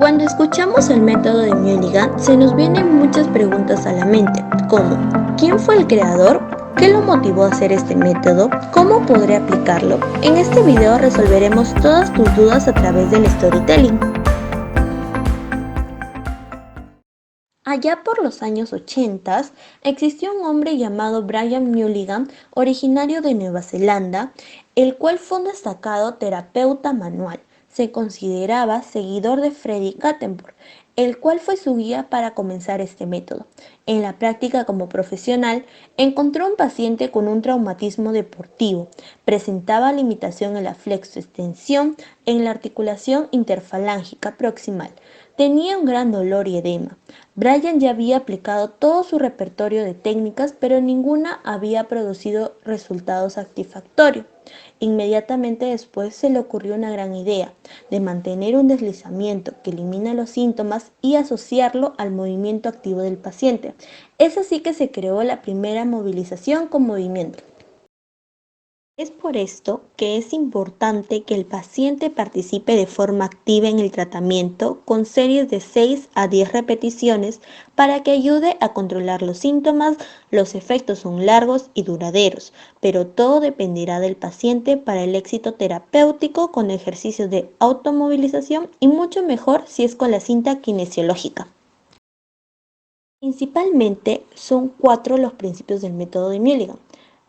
Cuando escuchamos el método de Mulligan, se nos vienen muchas preguntas a la mente, como ¿quién fue el creador? ¿Qué lo motivó a hacer este método? ¿Cómo podré aplicarlo? En este video resolveremos todas tus dudas a través del storytelling. Allá por los años 80, existió un hombre llamado Brian Mulligan, originario de Nueva Zelanda, el cual fue un destacado terapeuta manual. Se consideraba seguidor de Freddie Kattenborg, el cual fue su guía para comenzar este método. En la práctica como profesional, encontró un paciente con un traumatismo deportivo. Presentaba limitación en la flexoextensión en la articulación interfalángica proximal. Tenía un gran dolor y edema. Brian ya había aplicado todo su repertorio de técnicas, pero ninguna había producido resultados satisfactorios. Inmediatamente después se le ocurrió una gran idea, de mantener un deslizamiento que elimina los síntomas y asociarlo al movimiento activo del paciente. Es así que se creó la primera movilización con movimiento. Es por esto que es importante que el paciente participe de forma activa en el tratamiento con series de 6 a 10 repeticiones para que ayude a controlar los síntomas. Los efectos son largos y duraderos, pero todo dependerá del paciente para el éxito terapéutico con ejercicios de automovilización y mucho mejor si es con la cinta kinesiológica. Principalmente son 4 los principios del método de Mulligan.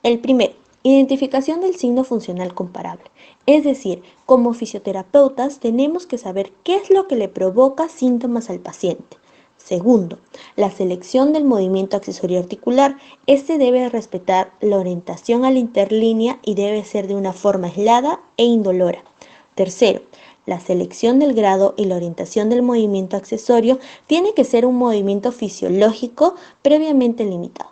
El primero, identificación del signo funcional comparable. Es decir, como fisioterapeutas tenemos que saber qué es lo que le provoca síntomas al paciente. Segundo, la selección del movimiento accesorio articular. Este debe respetar la orientación a la interlínea y debe ser de una forma aislada e indolora. Tercero, la selección del grado y la orientación del movimiento accesorio tiene que ser un movimiento fisiológico previamente limitado.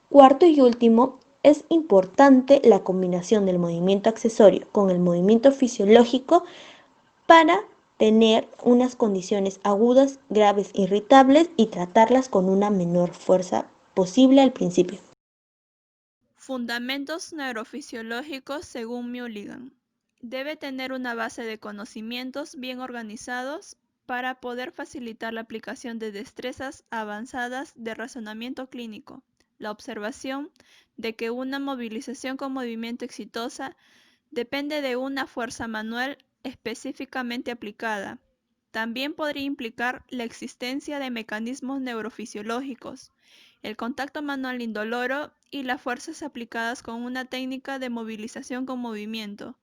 Cuarto y último, es importante la combinación del movimiento accesorio con el movimiento fisiológico para tener unas condiciones agudas, graves, irritables y tratarlas con una menor fuerza posible al principio. Fundamentos neurofisiológicos según Mulligan. Debe tener una base de conocimientos bien organizados para poder facilitar la aplicación de destrezas avanzadas de razonamiento clínico. La observación de que una movilización con movimiento exitosa depende de una fuerza manual específicamente aplicada. También podría implicar la existencia de mecanismos neurofisiológicos, el contacto manual indoloro y las fuerzas aplicadas con una técnica de movilización con movimiento.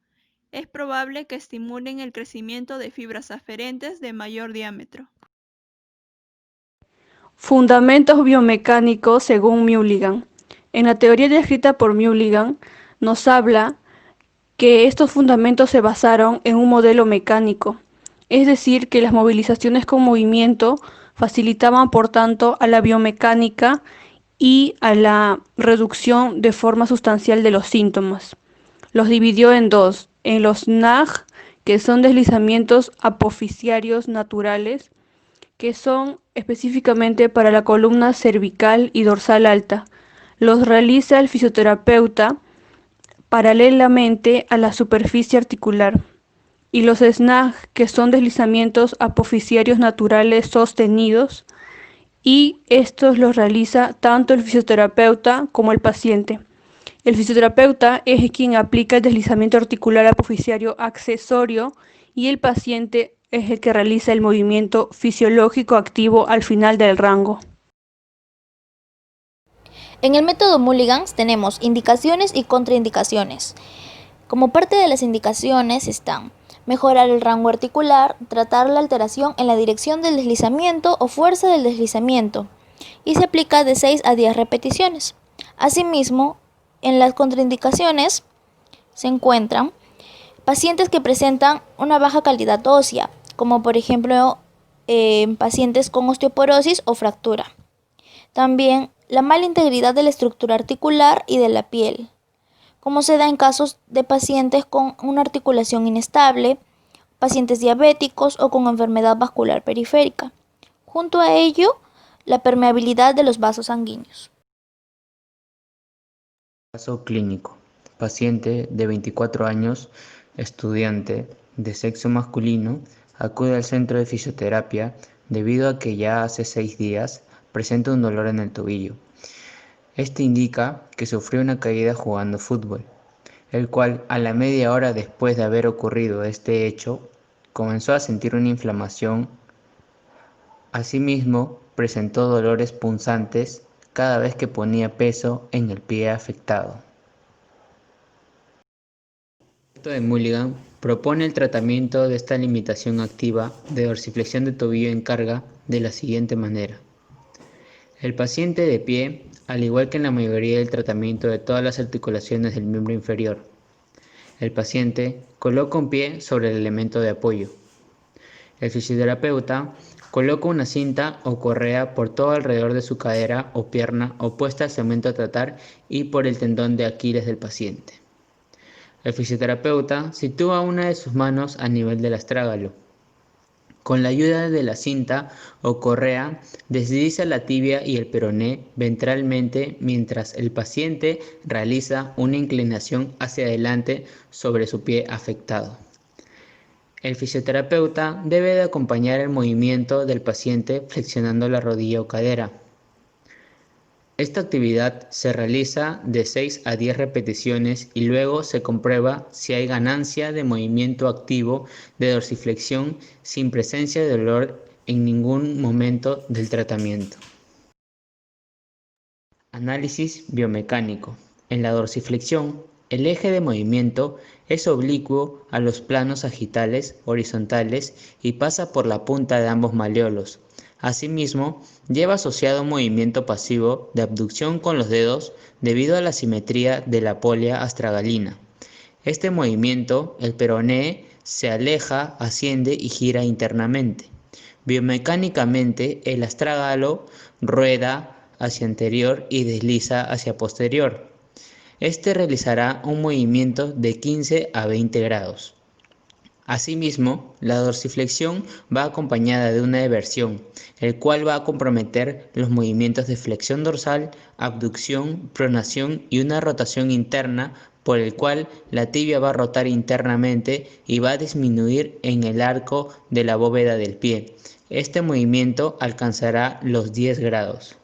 Es probable que estimulen el crecimiento de fibras aferentes de mayor diámetro. Fundamentos biomecánicos según Mulligan. En la teoría descrita por Mulligan, nos habla que estos fundamentos se basaron en un modelo mecánico, es decir, que las movilizaciones con movimiento facilitaban por tanto a la biomecánica y a la reducción de forma sustancial de los síntomas. Los dividió en dos, en los NAG, que son deslizamientos apofisiarios naturales, que son específicamente para la columna cervical y dorsal alta. Los realiza el fisioterapeuta paralelamente a la superficie articular. Y los SNAG, que son deslizamientos apofisiarios naturales sostenidos, y estos los realiza tanto el fisioterapeuta como el paciente. El fisioterapeuta es quien aplica el deslizamiento articular apofisiario accesorio y el paciente es el que realiza el movimiento fisiológico activo al final del rango. En el método Mulligan tenemos indicaciones y contraindicaciones. Como parte de las indicaciones están mejorar el rango articular, tratar la alteración en la dirección del deslizamiento o fuerza del deslizamiento, y se aplica de 6 a 10 repeticiones. Asimismo, en las contraindicaciones se encuentran pacientes que presentan una baja calidad ósea, como por ejemplo pacientes con osteoporosis o fractura. También la mala integridad de la estructura articular y de la piel, como se da en casos de pacientes con una articulación inestable, pacientes diabéticos o con enfermedad vascular periférica. Junto a ello, la permeabilidad de los vasos sanguíneos. Caso clínico. Paciente de 24 años, estudiante de sexo masculino, acude al centro de fisioterapia debido a que ya hace 6 días presenta un dolor en el tobillo. Este indica que sufrió una caída jugando fútbol, el cual a la media hora después de haber ocurrido este hecho, comenzó a sentir una inflamación. Asimismo, presentó dolores punzantes cada vez que ponía peso en el pie afectado. El experto de Mulligan propone el tratamiento de esta limitación activa de dorsiflexión de tobillo en carga de la siguiente manera. El paciente de pie, al igual que en la mayoría del tratamiento de todas las articulaciones del miembro inferior, el paciente coloca un pie sobre el elemento de apoyo. El fisioterapeuta coloca una cinta o correa por todo alrededor de su cadera o pierna opuesta al segmento a tratar y por el tendón de Aquiles del paciente. El fisioterapeuta sitúa una de sus manos a nivel del astrágalo. Con la ayuda de la cinta o correa, desliza la tibia y el peroné ventralmente mientras el paciente realiza una inclinación hacia adelante sobre su pie afectado. El fisioterapeuta debe de acompañar el movimiento del paciente flexionando la rodilla o cadera. Esta actividad se realiza de 6 a 10 repeticiones y luego se comprueba si hay ganancia de movimiento activo de dorsiflexión sin presencia de dolor en ningún momento del tratamiento. Análisis biomecánico. En la dorsiflexión, el eje de movimiento es oblicuo a los planos sagitales horizontales y pasa por la punta de ambos malleolos. Asimismo, lleva asociado un movimiento pasivo de abducción con los dedos debido a la simetría de la polea astragalina. Este movimiento, el peroné, se aleja, asciende y gira internamente. Biomecánicamente, el astragalo rueda hacia anterior y desliza hacia posterior. Este realizará un movimiento de 15 a 20 grados. Asimismo, la dorsiflexión va acompañada de una eversión, el cual va a comprometer los movimientos de flexión dorsal, abducción, pronación y una rotación interna por el cual la tibia va a rotar internamente y va a disminuir en el arco de la bóveda del pie. Este movimiento alcanzará los 10 grados.